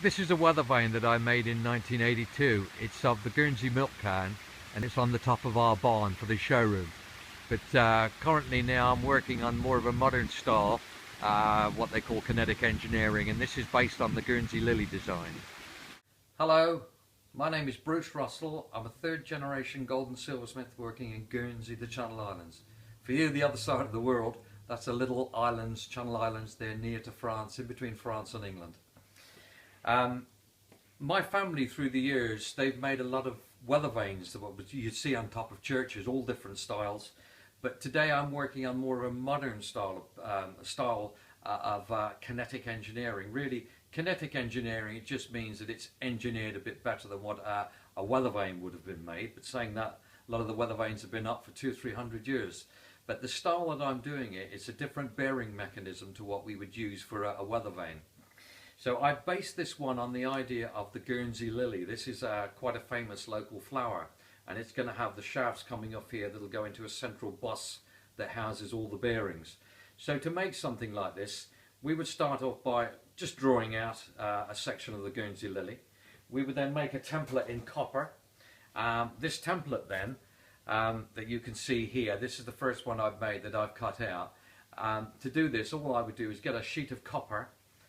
This is a weather vane that I made in 1982. It's of the Guernsey milk can and it's on the top of our barn for the showroom. But currently now I'm working on more of a modern style, what they call kinetic engineering, and this is based on the Guernsey lily design. Hello, my name is Bruce Russell. I'm a third generation gold and silversmith working in Guernsey, the Channel Islands. For you, the other side of the world, that's the little islands, Channel Islands, they're near to France, in between France and England. My family through the years, they've made a lot of weather vanes that what you'd see on top of churches, all different styles. But today I'm working on more of a modern style of kinetic engineering. Really, kinetic engineering, it just means that it's engineered a bit better than what a weather vane would have been made. But saying that, a lot of the weather vanes have been up for 200-300 years. But the style that I'm doing it's a different bearing mechanism to what we would use for a weather vane. So I based this one on the idea of the Guernsey lily. This is quite a famous local flower, and it's going to have the shafts coming off here that'll go into a central bus that houses all the bearings. So to make something like this, we would start off by just drawing out a section of the Guernsey lily. We would then make a template in copper. This template then, that you can see here, this is the first one I've made that I've cut out. To do this, all I would do is get a sheet of copper,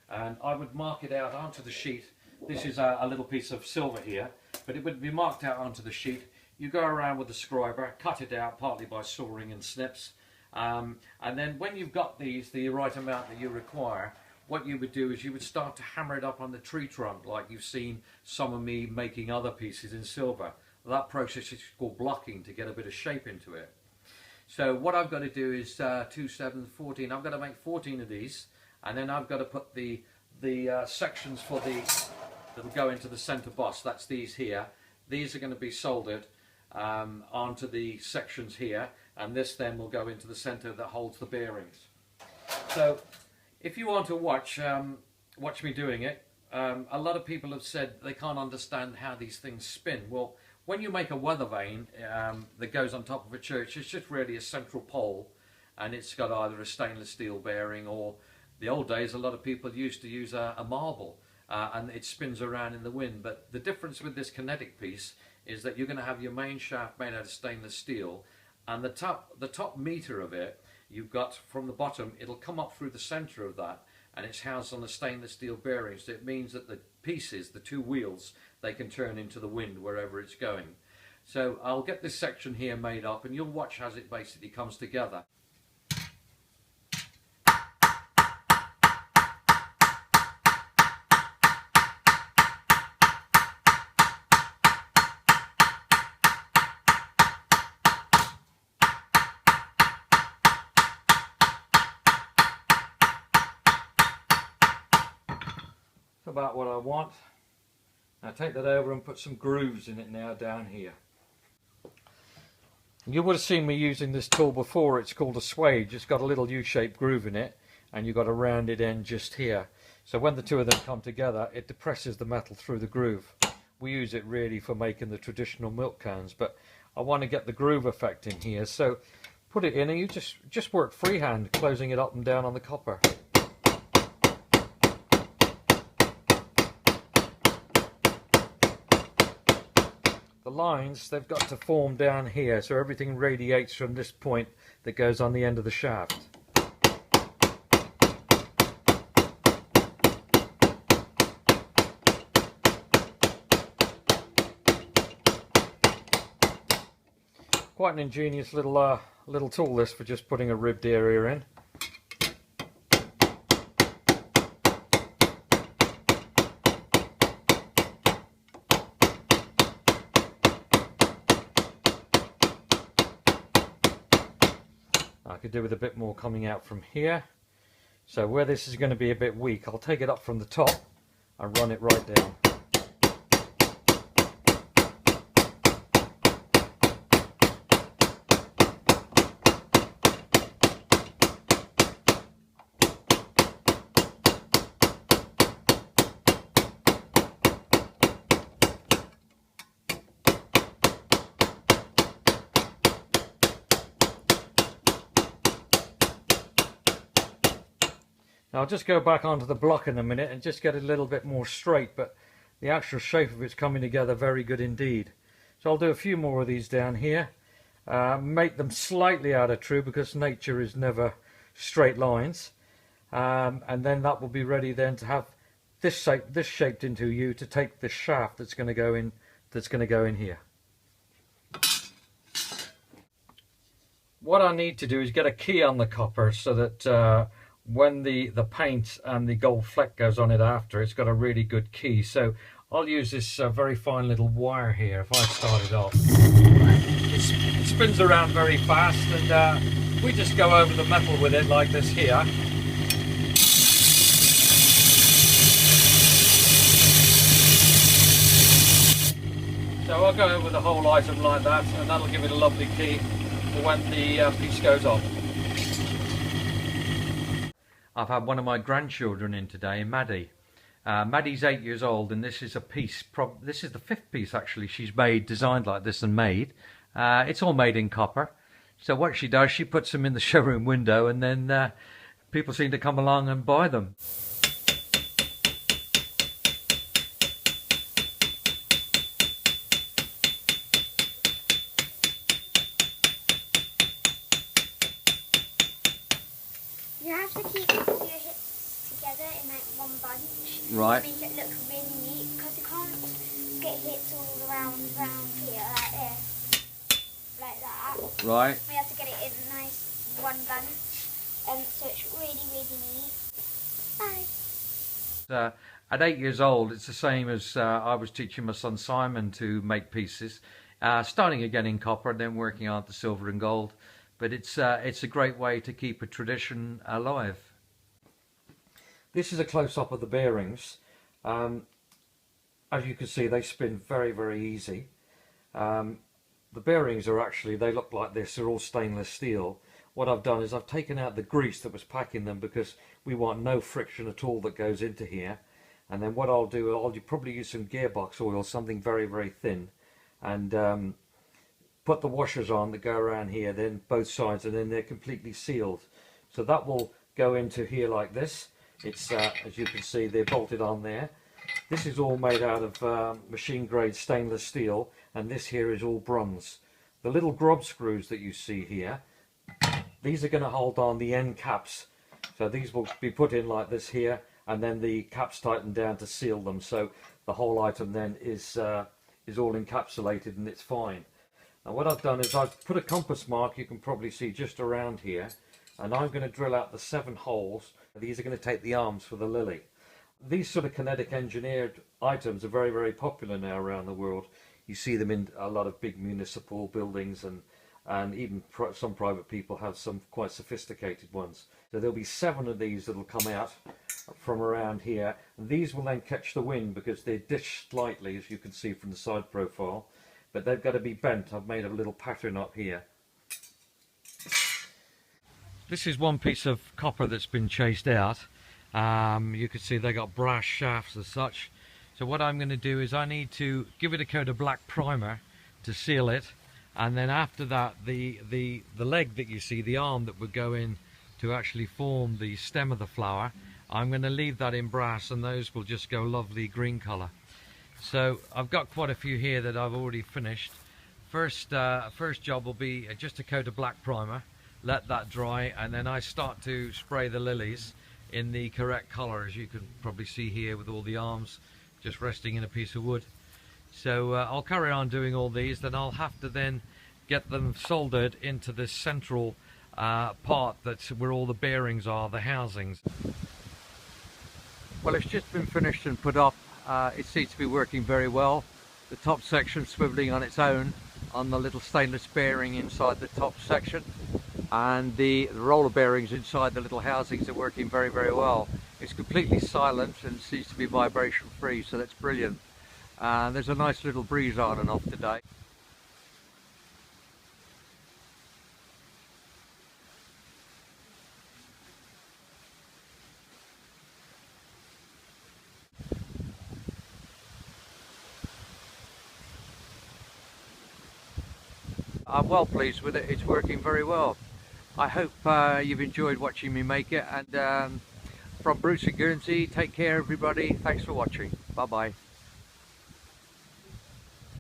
and I would mark it out onto the sheet. This is a little piece of silver here, but it would be marked out onto the sheet. You go around with the scriber, cut it out partly by sawing and snips, and then when you've got these, the right amount that you require, what you would do is you would start to hammer it up on the tree trunk like you've seen some of me making other pieces in silver. That process is called blocking to get a bit of shape into it. So what I've got to do is 2, 7, 14, I've got to make 14 of these. And then I've got to put the sections for that'll go into the centre boss. That's these here. These are going to be soldered onto the sections here, and this then will go into the centre that holds the bearings. So if you want to watch me doing it, a lot of people have said they can't understand how these things spin. Well, when you make a weather vane that goes on top of a church, it's just really a central pole, and it's got either a stainless steel bearing, or the old days a lot of people used to use a marble, and it spins around in the wind. But the difference with this kinetic piece is that you're going to have your main shaft made out of stainless steel, and the top meter of it, you've got from the bottom, it'll come up through the centre of that, and it's housed on the stainless steel bearings. So it means that the pieces, the two wheels, they can turn into the wind wherever it's going. So I'll get this section here made up, and you'll watch as it basically comes together. About what I want. Now take that over and put some grooves in it now down here. You would have seen me using this tool before. It's called a swage. It's got a little U-shaped groove in it, and you've got a rounded end just here. So when the two of them come together, it depresses the metal through the groove. We use it really for making the traditional milk cans, but I want to get the groove effect in here. So put it in, and you just work freehand, closing it up and down on the copper. The lines, they've got to form down here, so everything radiates from this point that goes on the end of the shaft. Quite an ingenious little tool this for just putting a ribbed area in. I could do with a bit more coming out from here. So where this is going to be a bit weak, I'll take it up from the top and run it right down. I'll just go back onto the block in a minute and just get it a little bit more straight, but the actual shape of it's coming together very good indeed. So I'll do a few more of these down here, make them slightly out of true because nature is never straight lines, and then that will be ready then to have this shaped into U to take the shaft that's going to go in here. What I need to do is get a key on the copper so that when the paint and the gold fleck goes on it after, it's got a really good key. So I'll use this very fine little wire here. If I start it off, it spins around very fast, and we just go over the metal with it like this here. So I'll go over the whole item like that, and that'll give it a lovely key for when the piece goes on. I've had one of my grandchildren in today, Maddie. Maddie's 8 years old, and this is a piece, this is the 5th piece actually she's made, designed like this and made. It's all made in copper. So what she does, she puts them in the showroom window, and then people seem to come along and buy them. You have to keep your hits together in like one bunch. Right. To make it look really neat, because you can't get hits all around here like this, like that. Right. We have to get it in a nice one bunch, so it's really, really neat. Bye. At 8 years old, it's the same as I was teaching my son Simon to make pieces, starting again in copper and then working on to silver and gold. But it's a great way to keep a tradition alive. This is a close-up of the bearings. As you can see, they spin very, very easy. The bearings are actually, they look like this, they're all stainless steel. What I've done is I've taken out the grease that was packing them because we want no friction at all that goes into here. And then what I'll do, I'll probably use some gearbox oil, something very, very thin, and put the washers on that go around here, then both sides, and then they're completely sealed. So that will go into here like this. It's as you can see, they're bolted on there. This is all made out of machine grade stainless steel, and this here is all bronze. The little grub screws that you see here, these are going to hold on the end caps. So these will be put in like this here, and then the caps tightened down to seal them. So the whole item then is all encapsulated, and it's fine. Now what I've done is I've put a compass mark, you can probably see just around here, and I'm going to drill out the 7 holes. These are going to take the arms for the lily. These sort of kinetic engineered items are very, very popular now around the world. You see them in a lot of big municipal buildings, and even some private people have some quite sophisticated ones. So there'll be 7 of these that will come out from around here. And these will then catch the wind because they're dished slightly, as you can see from the side profile. But they've got to be bent. I've made a little pattern up here. This is one piece of copper that's been chased out. You can see they got brass shafts as such. So what I'm going to do is I need to give it a coat of black primer to seal it, and then after that the leg that you see, the arm that would go in to actually form the stem of the flower, I'm going to leave that in brass, and those will just go lovely green colour. So I've got quite a few here that I've already finished. First job will be just a coat of black primer, let that dry, and then I start to spray the lilies in the correct colour, as you can probably see here with all the arms just resting in a piece of wood. So I'll carry on doing all these, then I'll have to then get them soldered into this central part that's where all the bearings are, the housings. Well, it's just been finished and put up. It seems to be working very well. The top section swiveling on its own on the little stainless bearing inside the top section, and the roller bearings inside the little housings are working very, very well. It's completely silent and seems to be vibration free, so that's brilliant. There's a nice little breeze on and off today. I'm well pleased with it. It's working very well. I hope you've enjoyed watching me make it, and from Bruce in Guernsey. Take care everybody. Thanks for watching. Bye bye.